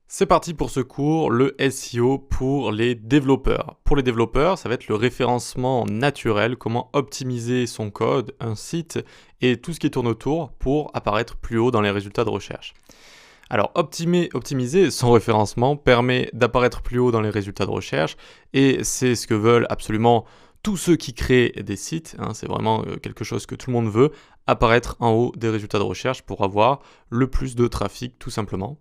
C'est parti pour ce cours, le SEO pour les développeurs. Pour les développeurs, ça va être le référencement naturel, comment optimiser son code, un site et tout ce qui tourne autour pour apparaître plus haut dans les résultats de recherche. Alors optimiser son référencement permet d'apparaître plus haut dans les résultats de recherche et c'est ce que veulent absolument tous ceux qui créent des sites. C'est vraiment quelque chose que tout le monde veut, apparaître en haut des résultats de recherche pour avoir le plus de trafic tout simplement.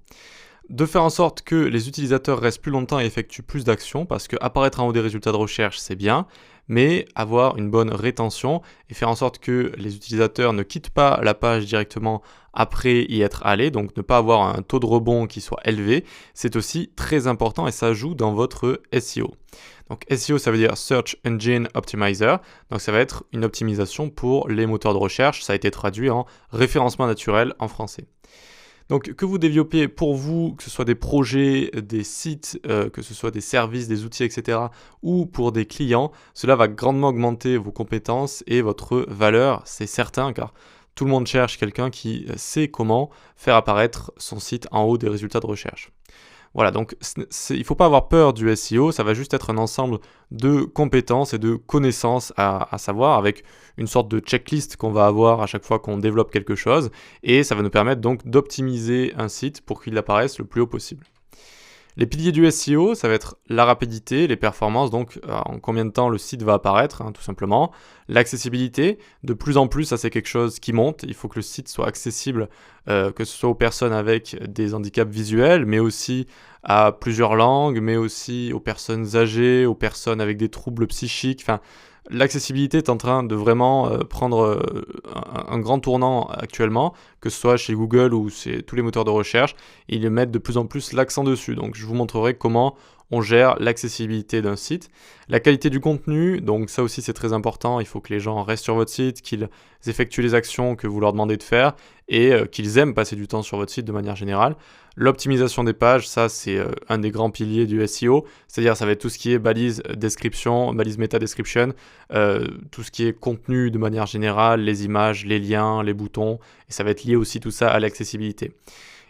De faire en sorte que les utilisateurs restent plus longtemps et effectuent plus d'actions, parce que apparaître en haut des résultats de recherche, c'est bien, mais avoir une bonne rétention et faire en sorte que les utilisateurs ne quittent pas la page directement après y être allés, donc ne pas avoir un taux de rebond qui soit élevé, c'est aussi très important et ça joue dans votre SEO. Donc SEO, ça veut dire Search Engine Optimizer, donc ça va être une optimisation pour les moteurs de recherche, ça a été traduit en référencement naturel en français. Donc que vous développiez pour vous, que ce soit des projets, des sites, que ce soit des services, des outils, etc., ou pour des clients, cela va grandement augmenter vos compétences et votre valeur, c'est certain, car tout le monde cherche quelqu'un qui sait comment faire apparaître son site en haut des résultats de recherche. Voilà, donc il ne faut pas avoir peur du SEO, ça va juste être un ensemble de compétences et de connaissances à savoir avec une sorte de checklist qu'on va avoir à chaque fois qu'on développe quelque chose et ça va nous permettre donc d'optimiser un site pour qu'il apparaisse le plus haut possible. Les piliers du SEO, ça va être la rapidité, les performances, donc en combien de temps le site va apparaître, tout simplement. L'accessibilité, de plus en plus, ça c'est quelque chose qui monte. Il faut que le site soit accessible, que ce soit aux personnes avec des handicaps visuels, mais aussi à plusieurs langues, mais aussi aux personnes âgées, aux personnes avec des troubles psychiques. Enfin, l'accessibilité est en train de vraiment prendre un grand tournant actuellement, que ce soit chez Google ou chez tous les moteurs de recherche. Ils mettent de plus en plus l'accent dessus. Donc je vous montrerai comment on gère l'accessibilité d'un site. La qualité du contenu, donc ça aussi c'est très important. Il faut que les gens restent sur votre site, qu'ils effectuent les actions que vous leur demandez de faire et qu'ils aiment passer du temps sur votre site de manière générale. L'optimisation des pages, ça c'est un des grands piliers du SEO, c'est-à-dire ça va être tout ce qui est balise description, balise meta description, tout ce qui est contenu de manière générale, les images, les liens, les boutons, et ça va être lié aussi tout ça à l'accessibilité.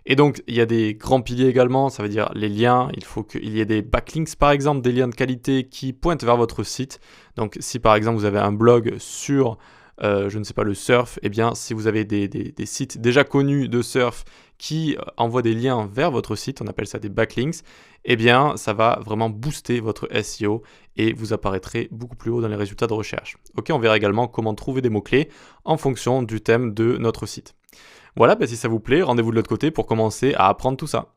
Et donc, il y a des grands piliers également, ça veut dire les liens, il faut qu'il y ait des backlinks par exemple, des liens de qualité qui pointent vers votre site. Donc, si par exemple vous avez un blog sur, je ne sais pas, le surf, eh bien, si vous avez des sites déjà connus de surf qui envoient des liens vers votre site, on appelle ça des backlinks, eh bien, ça va vraiment booster votre SEO et vous apparaîtrez beaucoup plus haut dans les résultats de recherche. Ok, on verra également comment trouver des mots-clés en fonction du thème de notre site. Voilà, si ça vous plaît, rendez-vous de l'autre côté pour commencer à apprendre tout ça.